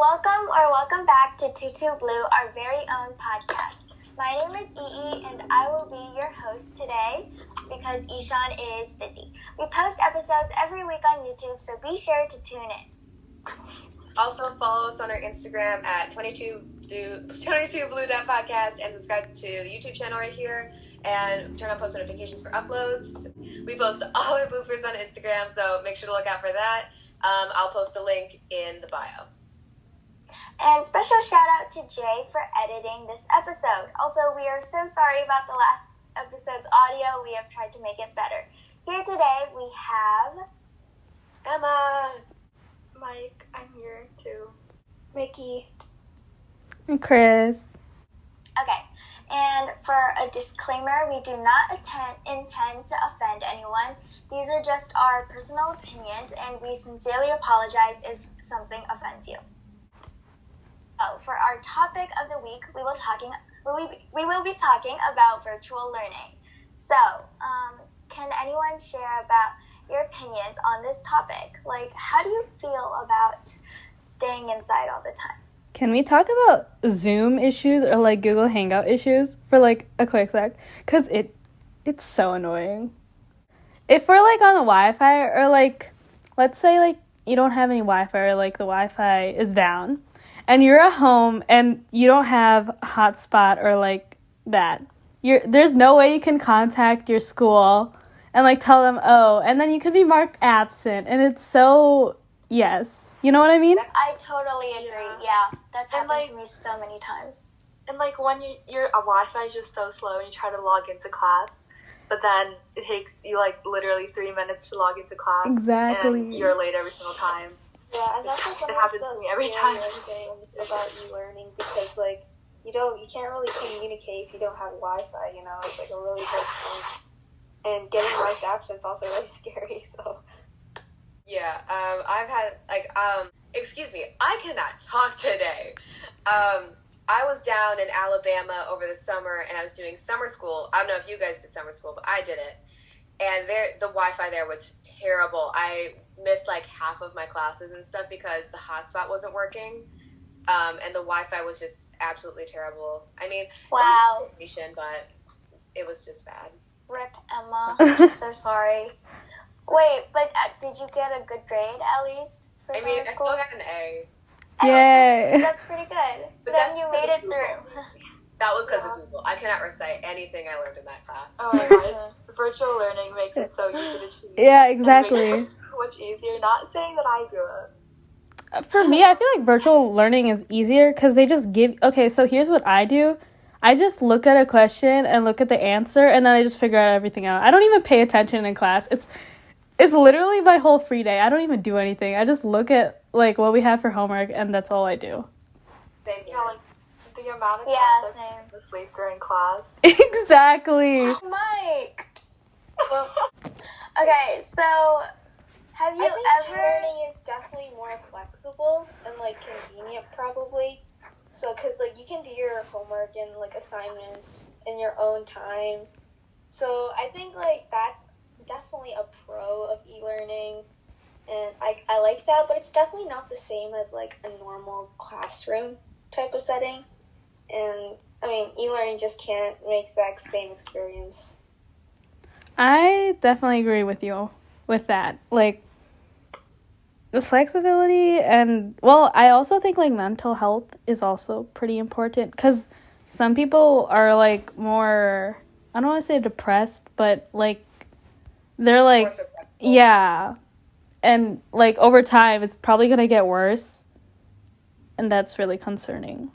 welcome back to Tutu Blue, our very own podcast. My name is Ii, and I will be your host today because Ishan is busy. We post episodes every week on YouTube, so be sure to tune in. Also, follow us on our Instagram at 22blue.podcast and subscribe to the YouTube channel right here and turn on post notifications for uploads. We post all our bloopers on Instagram, so make sure to look out for that. I'll post a link in the bio. And special shout out to Jay for editing this episode. Also, we are so sorry about the last episode's audio. We have tried to make it better. Here today we have Emma, Mike, I'm here too. Mickey. And Chris. Okay, and for a disclaimer, we do not intend to offend anyone. These are just our personal opinions, and we sincerely apologize if something offends you. Oh, for our topic of the week, we will be talking about virtual learning. So, can anyone share about your opinions on this topic? Like, how do you feel about staying inside all the time? Can we talk about Zoom issues or like Google Hangout issues for like a quick sec? Because it's so annoying. If we're like on the Wi-Fi or like, let's say like you don't have any Wi-Fi or like the Wi-Fi is down and you're at home and you don't have a hotspot or like that, there's no way you can contact your school and like tell them, oh, and then you could be marked absent, and it's so, yes. You know what I mean? I totally agree. Yeah, that's happened to me so many times. And like when your Wi-Fi is just so slow and you try to log into class, but then it takes you like literally 3 minutes to log into class. Exactly. And you're late every single time. Yeah, and that's like it happens to me every time. Things about e-learning because like you can't really communicate if you don't have Wi-Fi. You know, it's like a really big thing. And getting marked absent is also really scary. So. Yeah, I've had, excuse me, I cannot talk today. I was down in Alabama over the summer, and I was doing summer school. I don't know if you guys did summer school, but I did it. And the Wi-Fi there was terrible. I missed, like, half of my classes and stuff because the hotspot wasn't working. And the Wi-Fi was just absolutely terrible. I mean, wow. But it was just bad. Rip, Emma. I'm so sorry. Wait, but did you get a good grade at least for summer school? I still got an A. Yay. That's pretty good. But then you made it through. That was because of Google. I cannot recite anything I learned in that class. Oh my god, virtual learning makes it so easy to cheat. Yeah, exactly. It makes it so much easier. Not saying that I grew up. For me, I feel like virtual learning is easier because they just give... Okay, so here's what I do. I just look at a question and look at the answer, and then I just figure out everything out. I don't even pay attention in class. It's literally my whole free day. I don't even do anything. I just look at, like, what we have for homework, and that's all I do. Same here. Yeah, like, the amount of times I fall asleep during class. Exactly. Mike! Okay, so, have you I think ever... learning is definitely more flexible and, like, convenient, probably. So, because, like, you can do your homework and, like, assignments in your own time. So, I think, like, that's definitely a pro of e-learning, and I like that, but it's definitely not the same as like a normal classroom type of setting, and I mean e-learning just can't make that same experience. I definitely agree with you with that, like the flexibility, and well, I also think like mental health is also pretty important because some people are like more, I don't want to say depressed, but like they're like, yeah, and like over time it's probably gonna get worse, and that's really concerning.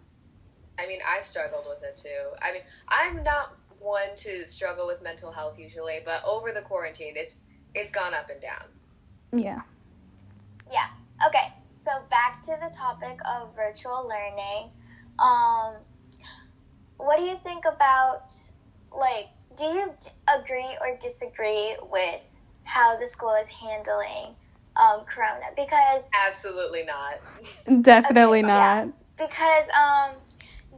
I mean, I struggled with it too. I mean, I'm not one to struggle with mental health usually, but over the quarantine it's gone up and down. Yeah. Okay, so back to the topic of virtual learning. What do you think about, like, do you agree or disagree with how the school is handling Corona? Because... Absolutely not. Definitely not. Yeah, because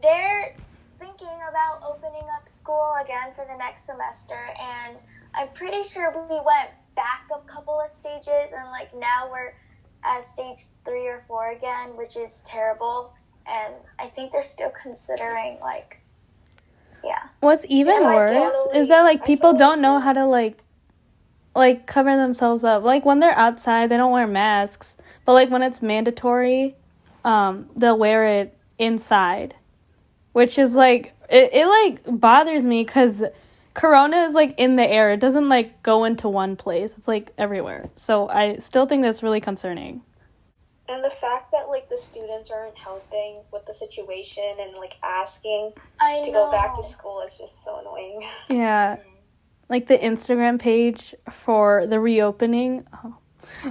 they're thinking about opening up school again for the next semester, and I'm pretty sure we went back a couple of stages, and like now we're as stage 3 or 4 again, which is terrible. And I think they're still considering, like, yeah. What's even Yeah, worse is that, like, I people totally don't know agree. how to, like cover themselves up. Like, when they're outside, they don't wear masks. But, like, when it's mandatory, they'll wear it inside. Which is, like, it like, bothers me because corona is, like, in the air. It doesn't, like, go into one place. It's, like, everywhere. So I still think that's really concerning. And the fact that, like, the students aren't helping with the situation and, like, asking I to know. go back to school is just so annoying. Yeah. Like, the Instagram page for the reopening. Oh,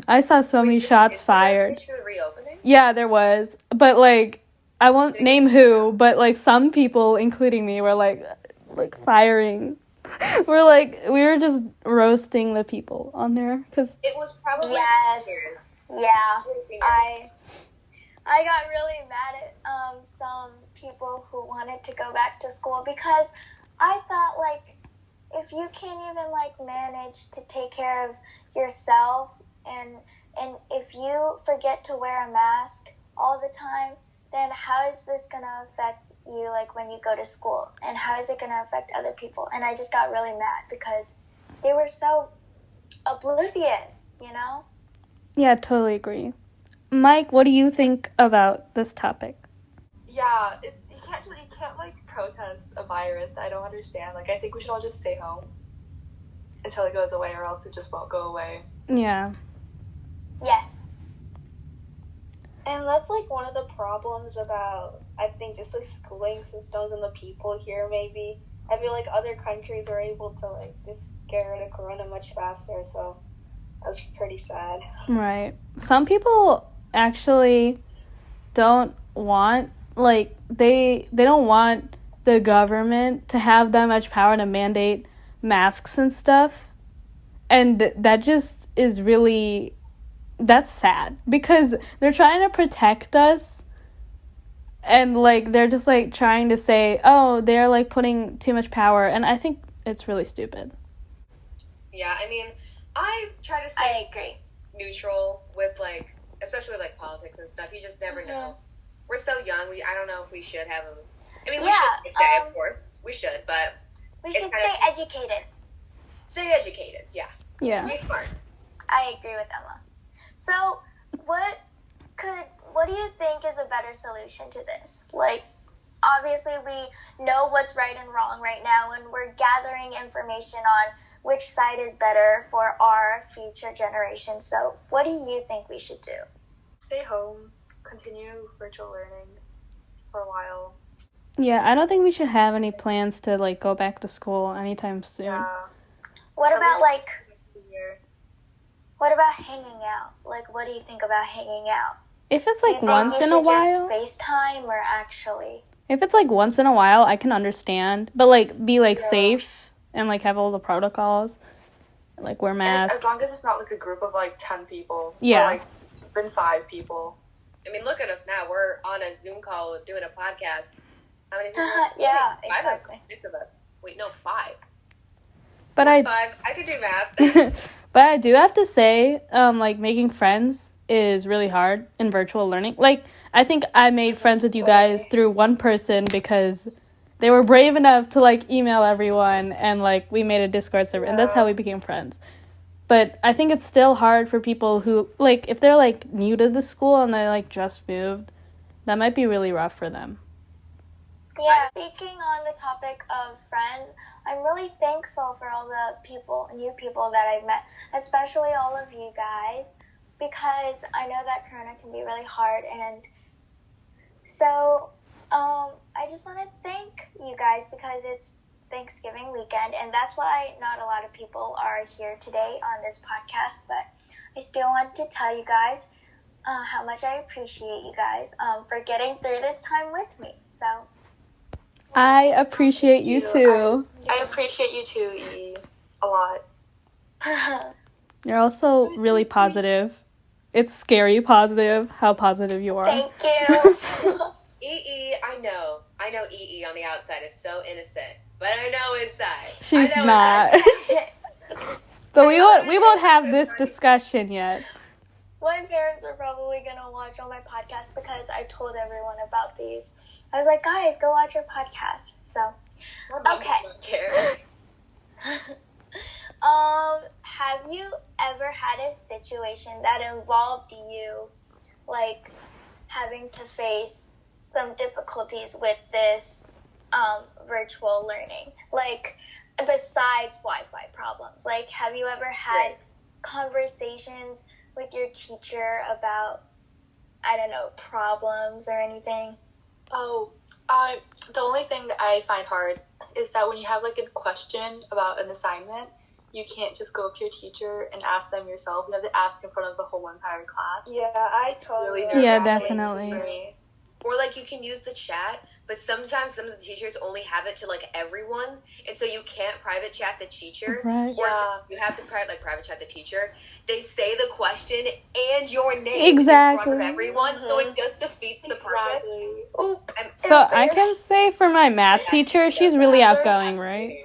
I saw so many shots fired. Picture reopening? Yeah, there was. But, like, I won't name who, but, like, some people, including me, were, like firing. We were just roasting the people on there. Cause, It was probably Yes. seniors. Yeah. Seniors. I got really mad at some people who wanted to go back to school because I thought, like, if you can't even, like, manage to take care of yourself and if you forget to wear a mask all the time, then how is this going to affect you, like, when you go to school? And how is it going to affect other people? And I just got really mad because they were so oblivious, you know? yeah, totally agree. Mike, what do you think about this topic? Yeah, you can't like protest a virus. I don't understand. Like, I think we should all just stay home until it goes away, or else it just won't go away. Yeah. Yes. And that's, like, one of the problems about, I think, just the schooling systems and the people here, maybe. I feel like other countries are able to, like, just get rid of corona much faster, so that's pretty sad. Right. Some people actually don't want, like, they don't want the government to have that much power to mandate masks and stuff. And that just is really, that's sad because they're trying to protect us. And, like, they're just, like, trying to say, oh, they're, like, putting too much power. And I think it's really stupid. Yeah, I mean, I try to I stay agree. neutral with, like, especially with, like, politics and stuff. You just never know. We're so young. I don't know if we should have them. I mean, we should stay, of course. We should, but We should It's stay kind educated. stay educated. Yeah. Yeah. Be smart. I agree with Emma. So, what do you think is a better solution to this? Like, obviously we know what's right and wrong right now, and we're gathering information on which side is better for our future generation. So, what do you think we should do? Stay home, continue virtual learning for a while. Yeah, I don't think we should have any plans to, like, go back to school anytime soon. Yeah. What At about, least like, a year. what about hanging out? Like, what do you think about hanging out? If it's, Do you like, think once we in a should while, just FaceTime or actually? if it's, like, once in a while, I can understand. But, like, be, like, Yeah. safe and, like, have all the protocols. Like, wear And masks. as long as it's not like a group of like 10 people. Yeah. Or like even 5 people. I mean, look at us now. We're on a Zoom call doing a podcast. How many people? Yeah, Five exactly. of 6 of us. Wait, no, 5. But I 5. I could do math. but I do have to say, like, making friends is really hard in virtual learning. Like, I think I made friends with you guys through one person because they were brave enough to, like, email everyone, and, like, we made a Discord server, and that's how we became friends. But I think it's still hard for people who, like, if they're, like, new to the school and they, like, just moved, that might be really rough for them. Yeah, speaking on the topic of friends, I'm really thankful for all the new people that I've met, especially all of you guys, because I know that Corona can be really hard, and so I just want to thank you guys because it's Thanksgiving weekend, and that's why not a lot of people are here today on this podcast, but I still want to tell you guys how much I appreciate you guys for getting through this time with me, so... I appreciate you too. I appreciate you too, E. A lot. You're also really positive. It's scary positive how positive you are. Thank you. I know EE on the outside is so innocent, but I know inside. She's I know not. inside. But we won't have this discussion yet. What my parents are probably gonna watch all my podcasts because I told everyone about these. I was like, guys, go watch your podcast. So, okay. Don't care. Have you ever had a situation that involved you, like, having to face some difficulties with this virtual learning? Like, besides Wi-Fi problems, like, have you ever had conversations with your teacher about, I don't know, problems or anything? The only thing that I find hard is that when you have like a question about an assignment, you can't just go up to your teacher and ask them yourself. You have to ask in front of the whole entire class. Yeah, I totally Really Yeah, nerve-wracking definitely. for me. Or like you can use the chat, but sometimes some of the teachers only have it to like everyone, and so you can't private chat the teacher. Right. Or if you have to private chat the teacher, they say the question and your name Exactly. in front of everyone, so it just defeats the purpose. Exactly. Oop, I'm So I can say for my math teacher, she's really outgoing, right?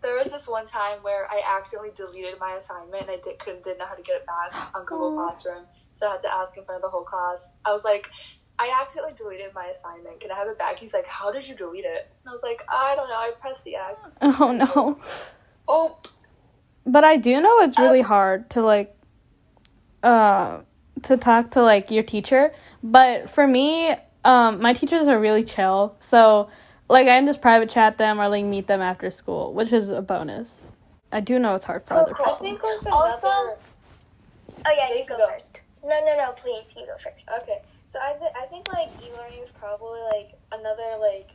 There was this one time where I accidentally deleted my assignment and I didn't know how to get it back on Google Classroom, so I had to ask in front of the whole class. I was like, I accidentally deleted my assignment. Can I have it back? He's like, how did you delete it? And I was like, I don't know. I pressed the X. Oh no. Oh, But I do know it's really hard to like to talk to like your teacher. But for me, my teachers are really chill. So like I can just private chat them or like meet them after school, which is a bonus. I do know it's hard for other I people. think like Also- another... Oh, yeah, you You go go. first. No, please, you go first. Okay, so I think like e-learning is probably like another like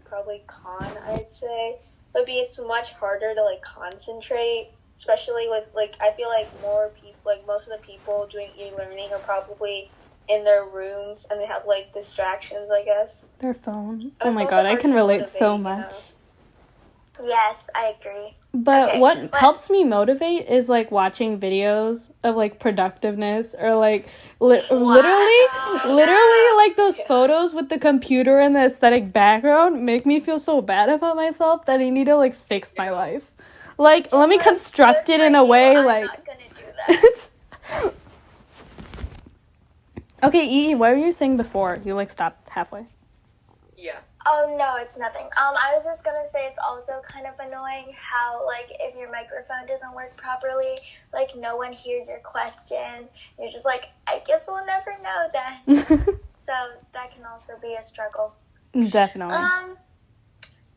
probably con, I'd say, would be it's much harder to like concentrate, especially with like I feel like more people, like most of the people doing e-learning are probably in their rooms and they have like distractions, I guess. Their phone. And Oh it's my also god, I hard can to relate motivate, so you much. know? Yes, I agree. But Okay, what but- helps me motivate is like watching videos of like productiveness or like literally like those photos with the computer and the aesthetic background make me feel so bad about myself that I need to like fix my life. Like let me Like, construct good it for in a you, way I'm like not gonna do that. Okay, E, what were you saying before? You like stopped halfway. yeah. Oh, no, it's nothing. I was just gonna say it's also kind of annoying how, like, if your microphone doesn't work properly, like, no one hears your question. You're just like, I guess we'll never know then. So that can also be a struggle. Definitely.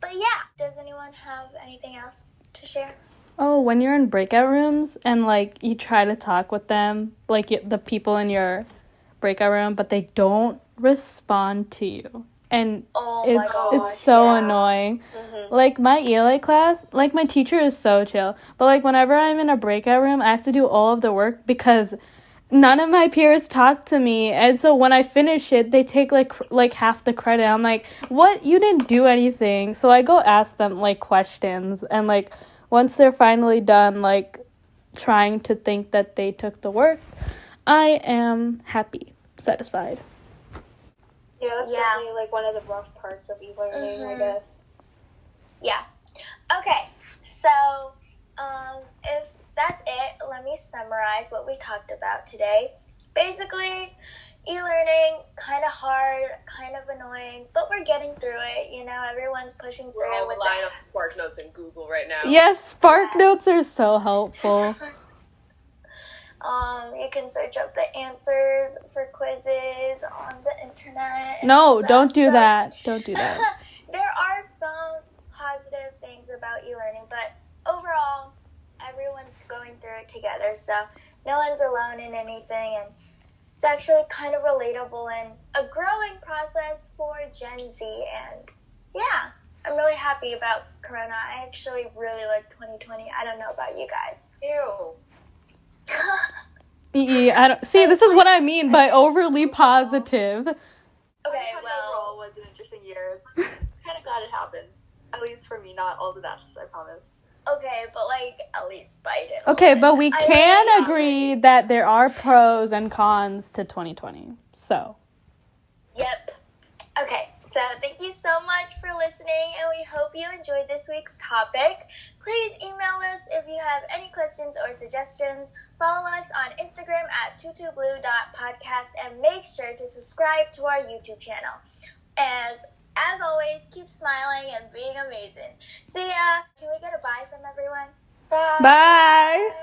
But yeah, does anyone have anything else to share? Oh, when you're in breakout rooms and like you try to talk with them, like the people in your breakout room, but they don't respond to you. And Oh my gosh, it's so yeah. annoying. Like my ELA class, like my teacher is so chill, but like whenever I'm in a breakout room, I have to do all of the work because none of my peers talk to me, and so when I finish it, they take like half the credit. I'm like, what? You didn't do anything. So I go ask them like questions, and like once they're finally done, like trying to think that they took the work, I am happy, satisfied. Yeah, that's Yeah. definitely like one of the rough parts of e-learning, I guess. Yeah. Okay, so if that's it, let me summarize what we talked about today. Basically, e-learning, kind of hard, kind of annoying, but we're getting through it. You know, everyone's pushing We're through all it with relying on Spark Notes and Google right now. Yes, Spark Yes. Notes are so helpful. You can search up the answers for quizzes on the internet. and No, all don't do So, that. Don't do that. there are some positive things about e-learning, but overall, everyone's going through it together, so no one's alone in anything, and it's actually kind of relatable and a growing process for Gen Z, and yeah, I'm really happy about Corona. I actually really like 2020. I don't know about you guys. Ew. I don't see. This is what I mean by overly positive. Okay, Overall well, was an interesting year. Kind of glad it happened. At least for me, not all the deaths, I promise. okay, but like at least Biden. Okay, but we I can really agree that there are pros and cons to 2020. So, Yep. Okay, So thank you so much for listening, and we hope you enjoyed this week's topic. Please email us if you have any questions or suggestions. Follow us on Instagram at tutublue.podcast, and make sure to subscribe to our YouTube channel. As always, keep smiling and being amazing. See ya! Can we get a bye from everyone? Bye. Bye.